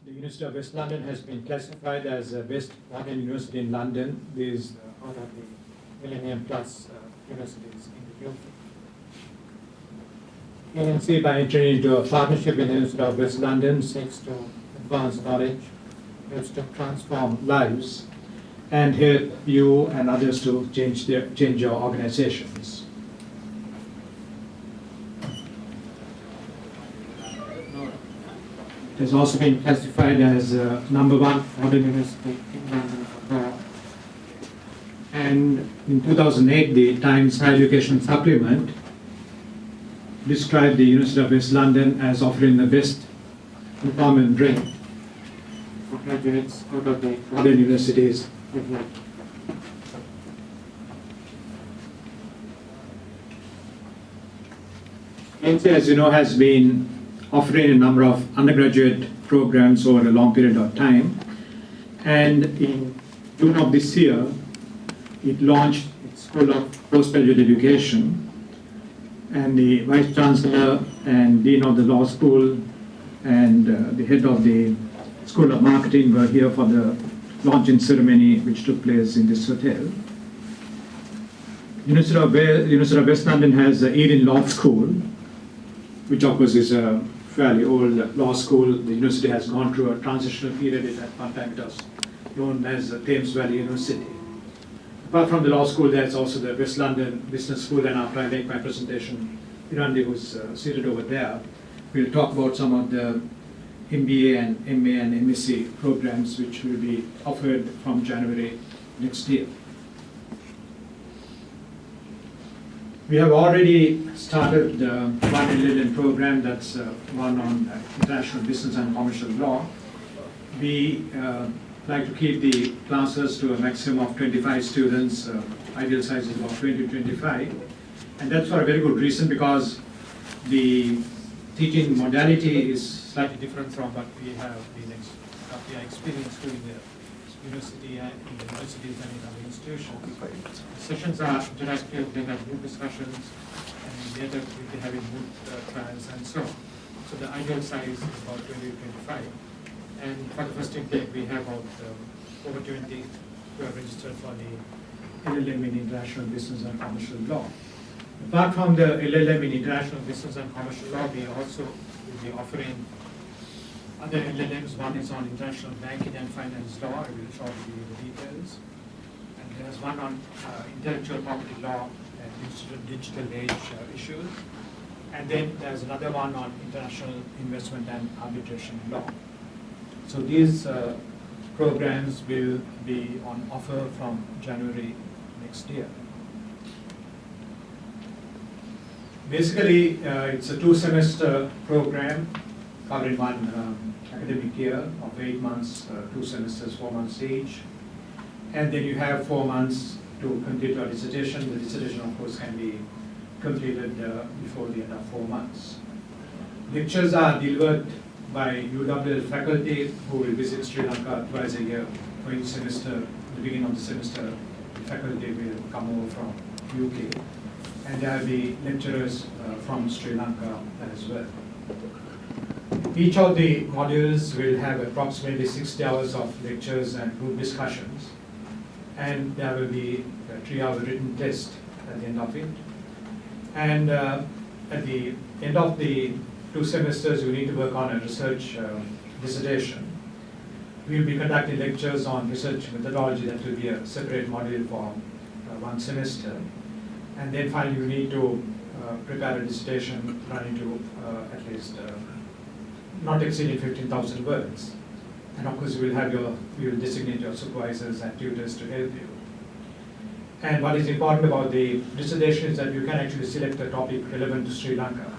The University of West London has been classified as the best modern university in London. This is out of the Millennium Plus universities in the UK. ANC, by entering into a partnership with the University of West London, seeks to advance knowledge, helps to transform lives, and help you and others to change your organizations. It has also been classified as #1 modern university in London. And in 2008, the Times Higher Education Supplement described the University of West London as offering the best employment rate for graduates out of the modern universities. ANC, as you know, has been offering a number of undergraduate programs over a long period of time. And in June of this year, it launched its School of Postgraduate Education. And the Vice Chancellor and Dean of the Law School and the head of the School of Marketing were here for the launching ceremony which took place in this hotel. University of West London has the Eden Law School, which of course is a fairly old law school. The university has gone through a transitional period. At one time it was known as the Thames Valley University. Apart from the law school, there's also the West London Business School, and after I make my presentation, Irandi, who's seated over there, will talk about some of the MBA and MA and MSc programs which will be offered from January next year. We have already started one L.L.M program, that's one on international business and commercial law. We like to keep the classes to a maximum of 25 students, ideal size is about 20 to 25. And that's for a very good reason, because the teaching modality is slightly different from what we have experienced during the university and in the universities and in other institutions. The sessions are interactive, they have group discussions, and later we'll be having group trials and so on. So the ideal size is about 20 to 25. And for the first intake, we have about over 20 who have registered for the L.L.M in International Business and Commercial Law. Apart from the L.L.M in International Business and Commercial Law, we also will be offering other L.L.Ms. One is on International Banking and Finance Law. I will shortly give you the details. And there's one on Intellectual Property Law and Digital Age issues. And then there's another one on International Investment and Arbitration Law. So these programs will be on offer from January next year. Basically, it's a 2-semester program covering one academic year of 8 months, 2 semesters, 4 months each. And then you have 4 months to complete your dissertation. The dissertation, of course, can be completed before the end of 4 months. Lectures are delivered by UWL faculty who will visit Sri Lanka twice a year for each semester. At the beginning of the semester, the faculty will come over from UK. And there will be lecturers from Sri Lanka as well. Each of the modules will have approximately 60 hours of lectures and group discussions. And there will be a 3-hour written test at the end of it. And at the end of the 2 semesters, you need to work on a research dissertation. We will be conducting lectures on research methodology. That will be a separate module for 1 semester. And then finally, you need to prepare a dissertation running to at least not exceeding 15,000 words. And of course, you will designate your supervisors and tutors to help you. And what is important about the dissertation is that you can actually select a topic relevant to Sri Lanka.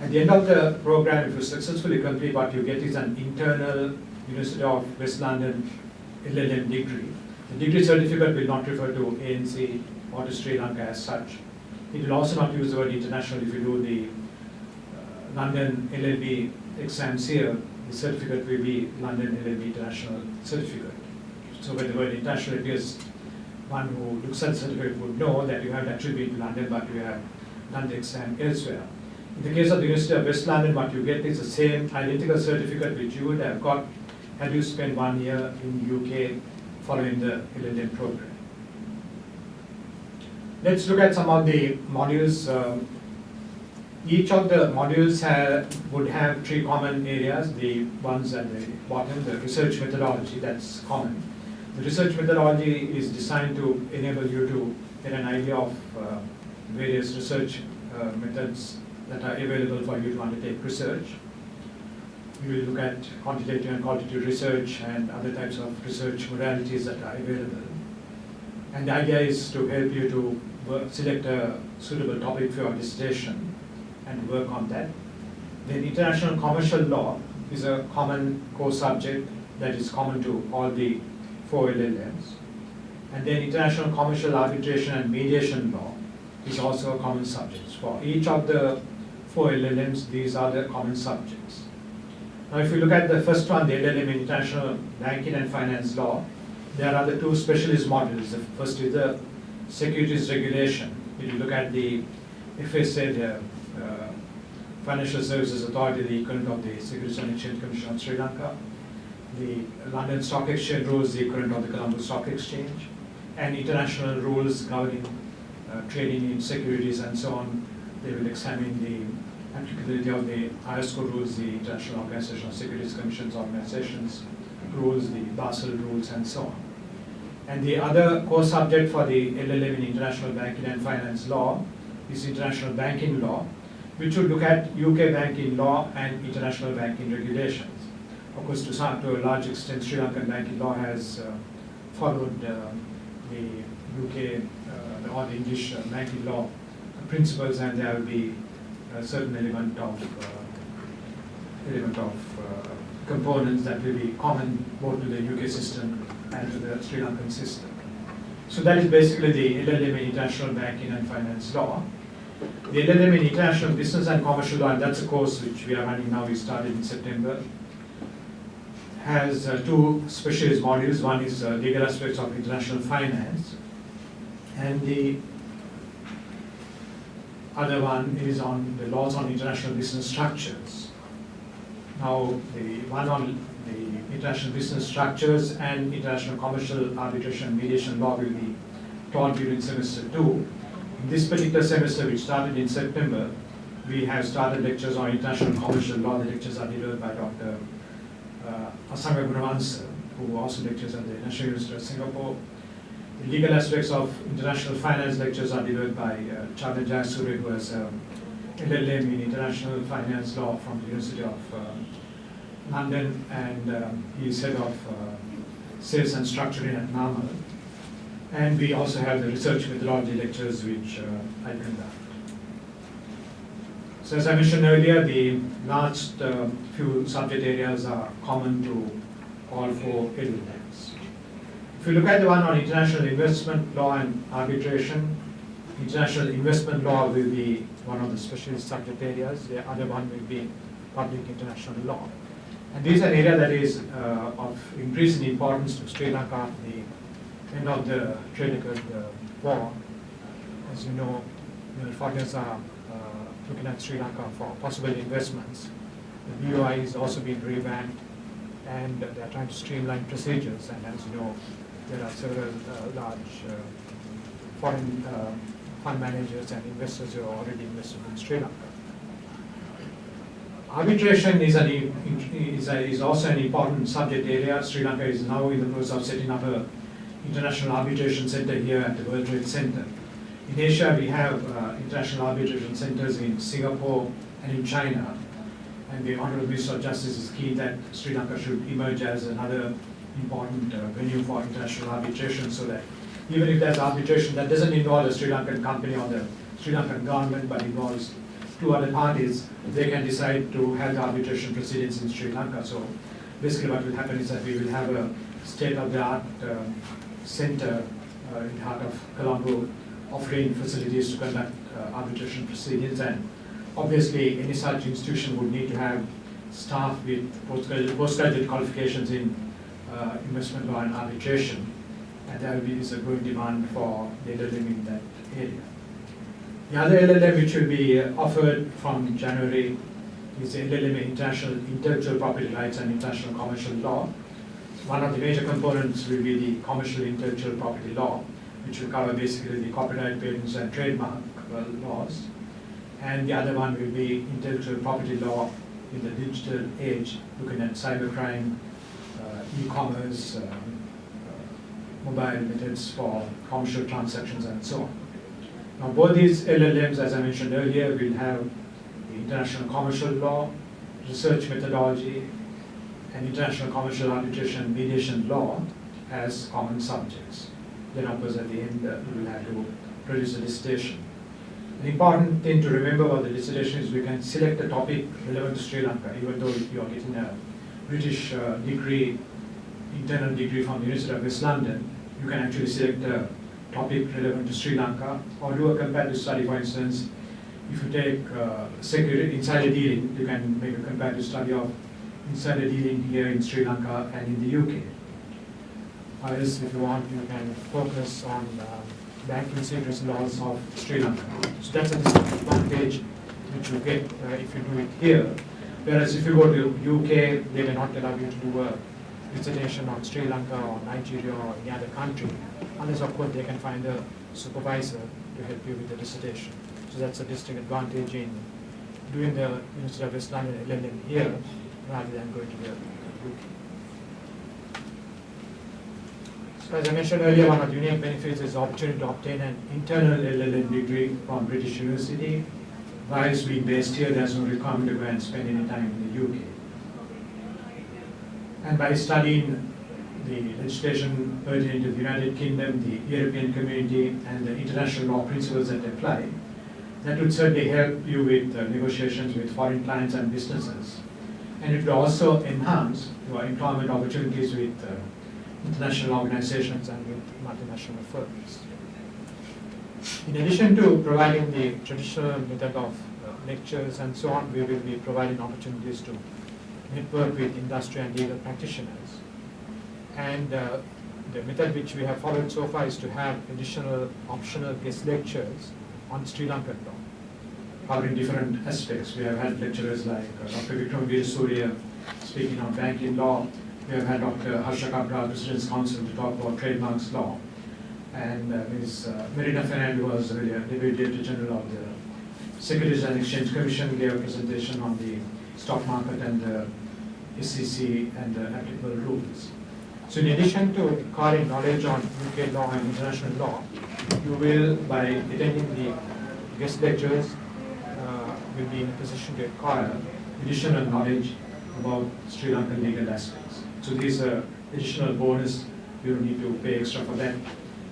At the end of the program, if you successfully complete, what you get is an internal University of West London L.L.M degree. The degree certificate will not refer to ANC or to Sri Lanka as such. It will also not use the word international. If you do the London LLB exams here, the certificate will be London LLB International Certificate. So when the word international appears, one who looks at the certificate would know that you have actually been to London, but you have done the exam elsewhere. In the case of the University of West London, what you get is the same identical certificate which you would have got had you spent 1 year in UK following the L.L.M program. Let's look at some of the modules. Each of the modules would have 3 common areas. The ones at the bottom, the research methodology, that's common. The research methodology is designed to enable you to get an idea of various research methods that are available for you to undertake research. We will look at quantitative and qualitative research and other types of research modalities that are available. And the idea is to help you to select a suitable topic for your dissertation and work on that. Then international commercial law is a common core subject that is common to all the 4 LLMs. And then international commercial arbitration and mediation law is also a common subject. For each of the 4 LLMs, these are the common subjects. Now if you look at the first one, the L.L.M in international banking and finance law, there are the 2 specialist modules. The first is the securities regulation. If you look at the FSA, the Financial Services Authority, the equivalent of the Securities and Exchange Commission of Sri Lanka, the London Stock Exchange rules, the equivalent of the Colombo Stock Exchange, and international rules governing trading in securities and so on. They will examine the applicability of the ISCO rules, the International Organization of Securities Commissions Organizations rules, the Basel rules, and so on. And the other core subject for the L.L.M in international banking and finance law is international banking law, which will look at UK banking law and international banking regulations. Of course, to a large extent, Sri Lankan banking law has followed the UK or the English banking law principles, and there will be a certain element of components that will be common both to the UK system and to the Sri Lankan system. So that is basically the L.L.M in international banking and finance law. The L.L.M in international business and commercial law, and that's a course which we are running now, we started in September, has 2 specialist modules. One is legal aspects of international finance, and the other one is on the laws on international business structures. Now, the one on the international business structures and international commercial arbitration and mediation law will be taught during semester 2. In this particular semester, which started in September, we have started lectures on international commercial law. The lectures are delivered by Dr. Asanga Gunavansa, who also lectures at the National University of Singapore. The legal aspects of international finance lectures are delivered by Jayasuriya, who has L.L.M in international finance law from the University of London, and he is head of sales and structuring at NAMA. And we also have the research methodology lectures, which I conduct. So as I mentioned earlier, the last few subject areas are common to all 4 LLMs. If you look at the one on international investment law and arbitration, international investment law will be one of the specialist subject areas. The other one will be public international law. And this is an area that is of increasing importance to Sri Lanka after the end of the trade accord war. As you know, many foreigners are looking at Sri Lanka for possible investments. The BOI is also being revamped, and they are trying to streamline procedures. And as you know, there are several large foreign fund managers and investors who are already invested in Sri Lanka. Arbitration is also an important subject area. Sri Lanka is now in the process of setting up an international arbitration center here at the World Trade Center. In Asia, we have international arbitration centers in Singapore and in China. And the Honorable Minister of Justice is keen that Sri Lanka should emerge as another important venue for international arbitration, so that even if there's arbitration that doesn't involve a Sri Lankan company or the Sri Lankan government, but involves 2 other parties, they can decide to have the arbitration proceedings in Sri Lanka. So basically what will happen is that we will have a state-of-the-art center in the heart of Colombo, offering facilities to conduct arbitration proceedings. And obviously any such institution would need to have staff with postgraduate qualifications in investment law and arbitration, and there is a growing demand for the LLM in that area. The other LLM which will be offered from January is the LLM in International Intellectual Property Rights and International Commercial Law. one of the major components will be the commercial intellectual property law, which will cover basically the copyright, patents, and trademark laws. And the other one will be intellectual property law in the digital age, looking at cybercrime, e-commerce, mobile methods for commercial transactions, and so on. Now, both these LLMs, as I mentioned earlier, will have the international commercial law, research methodology, and international commercial arbitration and mediation law as common subjects. Then, of course, at the end, we will have to produce a dissertation. An important thing to remember about the dissertation is we can select a topic relevant to Sri Lanka, even though you are getting a British degree, internal degree from the University of West London, you can actually select a topic relevant to Sri Lanka, or do a comparative study. For instance, if you take security, insider dealing, you can make a comparative study of insider dealing here in Sri Lanka and in the UK. Or else, if you want, you can focus on banking secrecy laws of Sri Lanka. So that's a disadvantage which you get if you do it here. Whereas if you go to UK, they may not allow you to do a dissertation on Sri Lanka or Nigeria or any other country, unless of course they can find a supervisor to help you with the dissertation. So that's a distinct advantage in doing the University of West London LLM here rather than going to the UK. So as I mentioned earlier, one of the unique benefits is the opportunity to obtain an internal LLM degree from British University. Whilst being based here, there's no requirement to go and spend any time in the UK. And by studying the legislation pertaining to the United Kingdom, the European Community, and the international law principles that apply, that would certainly help you with negotiations with foreign clients and businesses. And it will also enhance your employment opportunities with international organizations and with multinational firms. In addition to providing the traditional method of lectures and so on, we will be providing opportunities to network with industry and legal practitioners. And the method which we have followed so far is to have additional optional guest lectures on Sri Lankan law, covering different aspects. We have had lecturers like Dr. Jayasuriya speaking on banking law. We have had Dr. Harsha Kabra, President's Counsel, to talk about trademarks law. And Ms. Marina Fernand, who was the Deputy Director General of the Securities and Exchange Commission, gave a presentation on the stock market and the SEC and the applicable rules. So in addition to acquiring knowledge on UK law and international law, you will, by attending the guest lectures, will be in a position to acquire additional knowledge about Sri Lankan legal aspects. So these are additional bonus, you don't need to pay extra for that.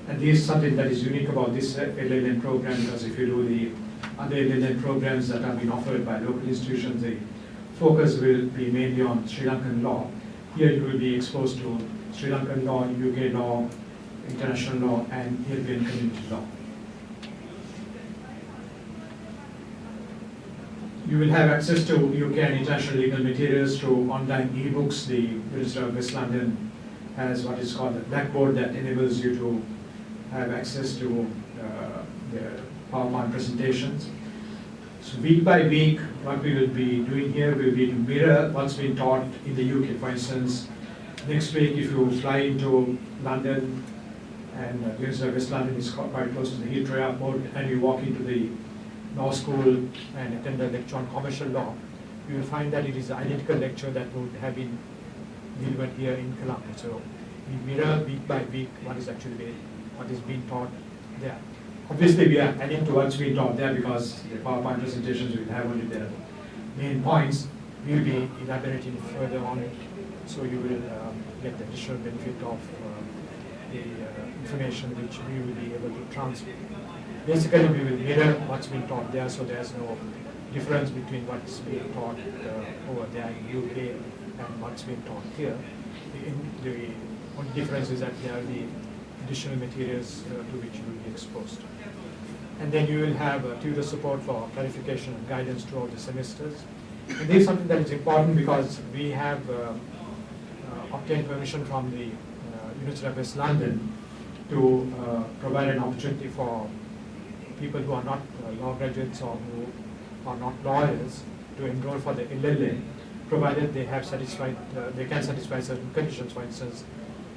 And this is something that is unique about this LLM program, because if you do the other LLM programs that have been offered by local institutions, the focus will be mainly on Sri Lankan law. Here you will be exposed to Sri Lankan law, UK law, international law, and European community law. You will have access to UK and international legal materials through online e-books. The University of West London has what is called a blackboard that enables you to have access to their PowerPoint presentations. So week by week, what we will be doing here will be to mirror what's been taught in the UK. For instance, next week, if you fly into London, and the University of West London is quite close to the Heathrow Airport, and you walk into the law school and attend a lecture on commercial law, you will find that it is an identical lecture that would have been delivered here in Colombo. So we mirror week by week what is being taught there. Obviously, we are adding to what's being taught there because the PowerPoint presentations will have only their main points. We will be elaborating further on it, so you will get the additional benefit of the information which we will be able to transmit. Basically, we will mirror what's being taught there, so there's no difference between what's being taught over there in the UK and what's being taught here. The only difference is that there are the additional materials to which you will be exposed. And then you will have tutor support for clarification and guidance throughout the semesters. And this is something that is important because we have obtained permission from the University of West London to provide an opportunity for people who are not law graduates or who are not lawyers to enroll for the LLM provided they have satisfied, they can satisfy certain conditions. For instance,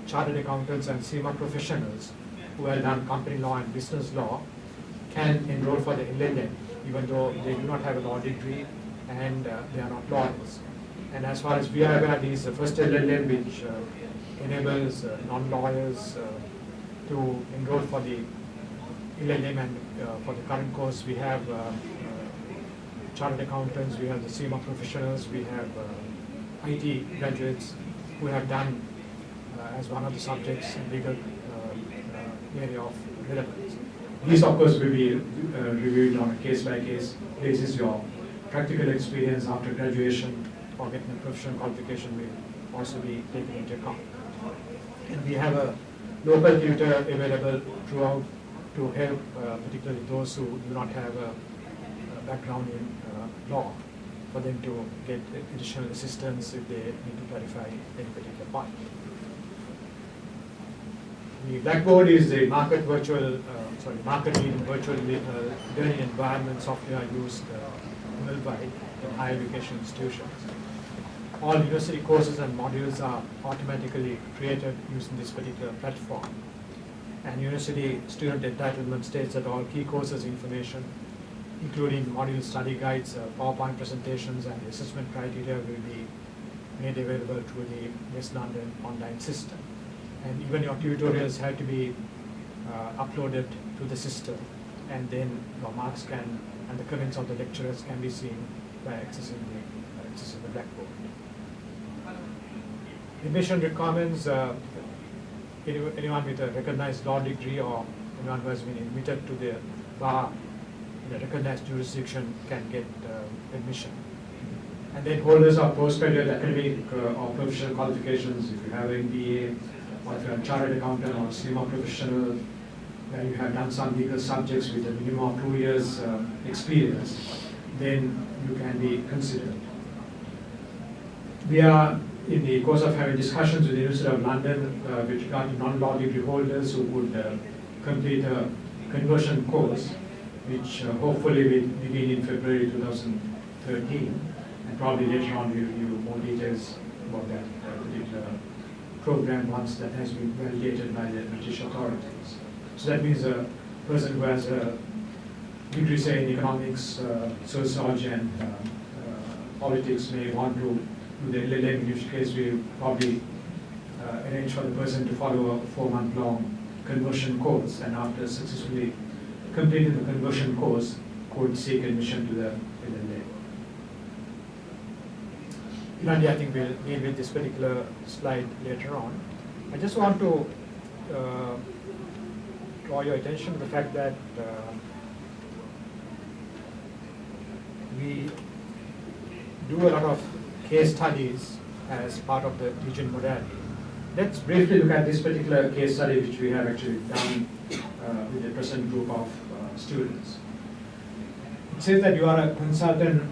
chartered accountants and SEMA professionals who have done company law and business law can enroll for the LLM, even though they do not have a law degree and they are not lawyers. And as far as we are aware, this is the first LLM which enables non-lawyers to enroll for the LLM, and for the current course we have chartered accountants, we have the SEMA professionals, we have IT graduates who have done as one of the subjects in legal area of relevance. These, of course, will be reviewed on a case-by-case basis. Your practical experience after graduation or getting a professional qualification will also be taken into account. And we have a local tutor available throughout to help particularly those who do not have a background in law, for them to get additional assistance if they need to clarify any particular point. The Blackboard is the market leading virtual learning environment software used worldwide in higher education institutions. All university courses and modules are automatically created using this particular platform. And university student entitlement states that all key courses information, including module study guides, PowerPoint presentations, and assessment criteria will be made available through the West London online system. And even your tutorials have to be uploaded to the system, and then your marks can, and the comments of the lecturers can be seen by accessing the Blackboard. Admission requirements, anyone with a recognized law degree or anyone who has been admitted to the bar in a recognized jurisdiction can get admission. And then holders of postgraduate academic or professional qualifications, if you have an MBA, or if you're a chartered accountant or SEMA professional, where you have done some legal subjects with a minimum of 2 years experience, then you can be considered. We are in the course of having discussions with the University of London with regard to non-law degree holders who would complete a conversion course, which hopefully will begin in February 2013, and probably later on we'll give you more details about that particular program once that has been validated by the British authorities. So that means a person who has a degree, say, in economics, sociology, and politics may want to do the LLM, in which case we probably arrange for the person to follow a 4-month-long conversion course, and after successfully completing the conversion course, could seek admission to the LLM. Ilandi, I think we'll deal with this particular slide later on. I just want to draw your attention to the fact that we do a lot of case studies as part of the teaching modality. Let's briefly look at this particular case study which we have actually done with the present group of students. It says that you are a consultant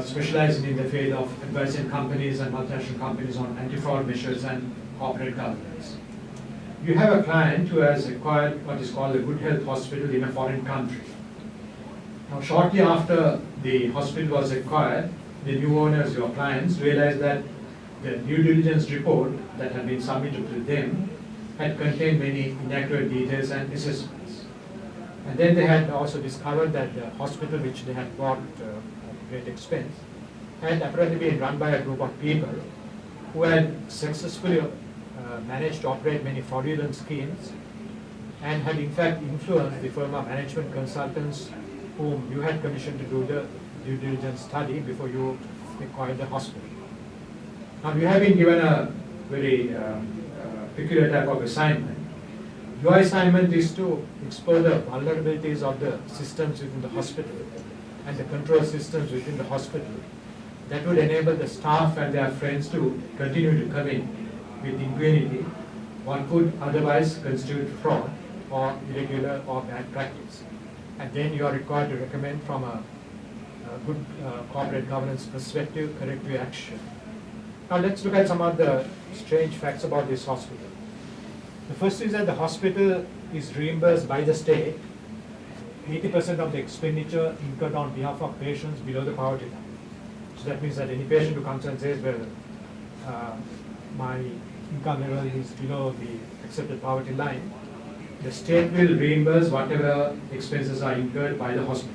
specializing in the field of advising companies and multinational companies on anti-fraud measures and corporate governance. You have a client who has acquired what is called a Good Health Hospital in a foreign country. Now, shortly after the hospital was acquired, the new owners, your clients, realized that the due diligence report that had been submitted to them had contained many inaccurate details and assessments. And then they had also discovered that the hospital which they had bought at great expense had apparently been run by a group of people who had successfully managed to operate many fraudulent schemes and had in fact influenced the firm of management consultants whom you had commissioned to do the due diligence study before you acquired the hospital. Now, you have been given a very peculiar type of assignment. Your assignment is to explore the vulnerabilities of the systems within the hospital and the control systems within the hospital that would enable the staff and their friends to continue to come in with impunity what could otherwise constitute fraud or irregular or bad practice. And then you are required to recommend from a good corporate governance perspective corrective action. Now let's look at some of the strange facts about this hospital. The first is that the hospital is reimbursed by the state 80% of the expenditure incurred on behalf of patients below the poverty line. So that means that any patient who comes and says, well, my income level is below the accepted poverty line, the state will reimburse whatever expenses are incurred by the hospital.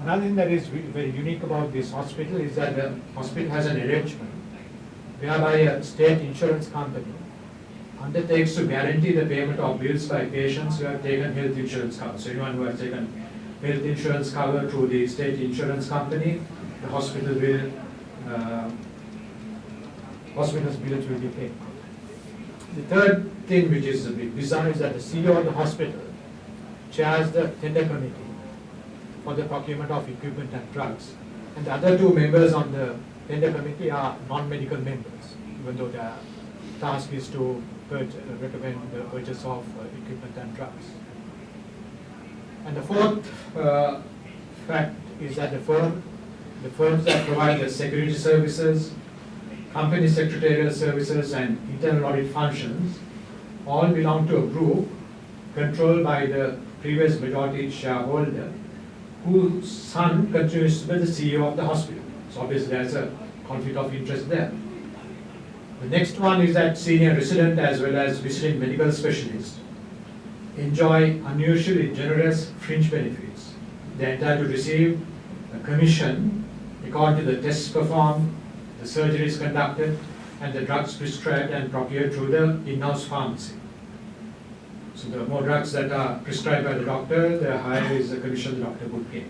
Another thing that is very unique about this hospital is that the hospital has an arrangement whereby a state insurance company undertakes to guarantee the payment of bills by patients who have taken health insurance cover. So anyone who has taken health insurance cover through the state insurance company, the hospital will, hospital's bills will be paid. The third thing which is a bit bizarre is that the CEO of the hospital chairs the tender committee for the procurement of equipment and drugs. And the other two members on the tender committee are non-medical members, even though their task is to recommend the purchase of equipment and drugs. And the fourth fact is that the firms that provide the security services, company secretarial services, and internal audit functions all belong to a group controlled by the previous majority shareholder, whose son continues to be the CEO of the hospital. So obviously there's a conflict of interest there. The next one is that senior resident as well as visiting medical specialists enjoy unusually generous fringe benefits. They are entitled to receive a commission according to the tests performed, the surgeries conducted, and the drugs prescribed and procured through the in-house pharmacy. So the more drugs that are prescribed by the doctor, the higher is the commission the doctor would get.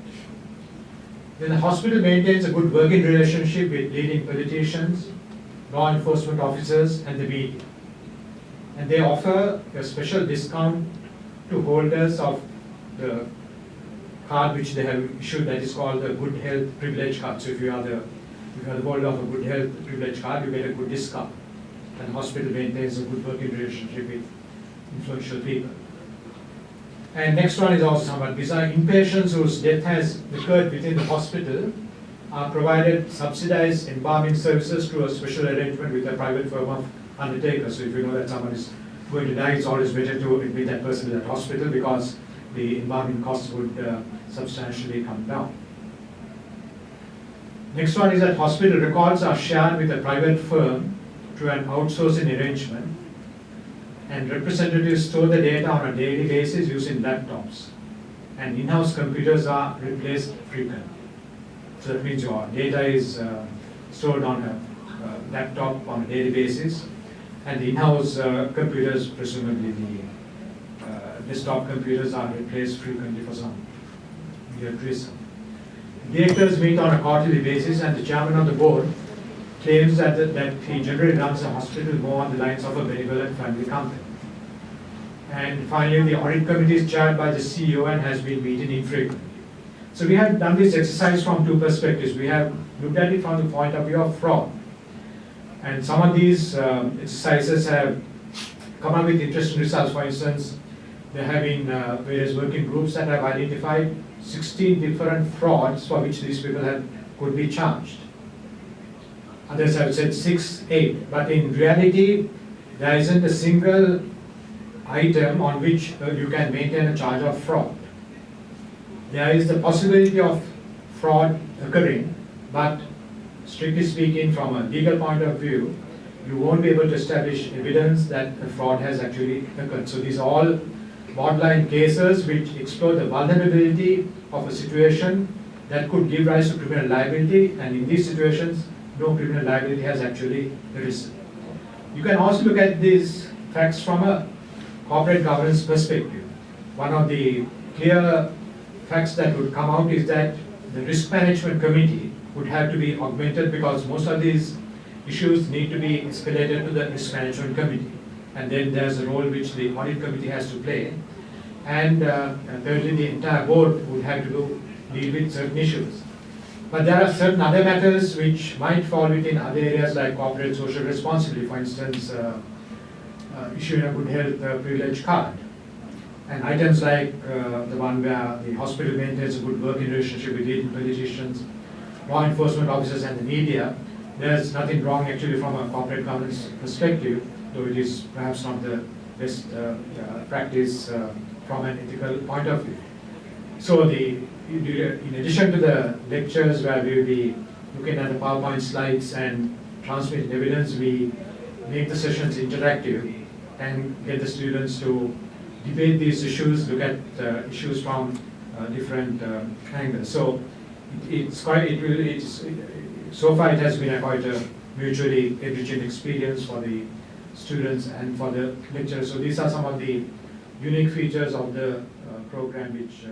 Then the hospital maintains a good working relationship with leading politicians, law enforcement officers, and the media. And they offer a special discount to holders of the card which they have issued, that is called the Good Health Privilege Card. So if you are the holder of a Good Health Privilege Card, you get a good discount. And the hospital maintains a good working relationship with influential people. And next one is also somewhat bizarre. Inpatients whose death has occurred within the hospital are provided subsidized embalming services through a special arrangement with a private firm of undertakers. So if you know that someone is going to die, it's always better to admit that person to that hospital because the embalming costs would substantially come down. Next one is that hospital records are shared with a private firm through an outsourcing arrangement, and representatives store the data on a daily basis using laptops, and in-house computers are replaced frequently. So that means your data is stored on a laptop on a daily basis, and the in-house computers, presumably the desktop computers, are replaced frequently for some weird reason. Directors meet on a quarterly basis, and the chairman of the board claims that he generally runs the hospital more on the lines of a benevolent family company. And finally, the audit committee is chaired by the CEO and has been meeting infrequently. So we have done this exercise from two perspectives. We have looked at it from the point of view of fraud. And some of these exercises have come up with interesting results. For instance, there have been various working groups that have identified 16 different frauds for which these people could be charged. Others have said 6, 8, but in reality, there isn't a single item on which you can maintain a charge of fraud. There is the possibility of fraud occurring, but strictly speaking, from a legal point of view, you won't be able to establish evidence that a fraud has actually occurred. So these are all borderline cases which explore the vulnerability of a situation that could give rise to criminal liability, and in these situations, no criminal liability has actually arisen. You can also look at these facts from a corporate governance perspective. One of the clear facts that would come out is that the risk management committee would have to be augmented because most of these issues need to be escalated to the risk management committee. And then there's a role which the audit committee has to play. And thirdly, the entire board would have to deal with certain issues. But there are certain other matters which might fall within other areas like corporate social responsibility, for instance, issuing a good health privilege card. And items like the one where the hospital maintains a good working relationship with leading politicians, law enforcement officers, and the media. There's nothing wrong actually from a corporate governance perspective, though it is perhaps not the best practice from an ethical point of view. So the in addition to the lectures where we will be looking at the PowerPoint slides and transmitting evidence, we make the sessions interactive and get the students to debate these issues, look at issues from different angles. So so far it has been quite a mutually enriching experience for the students and for the lecturers. So these are some of the unique features of the program which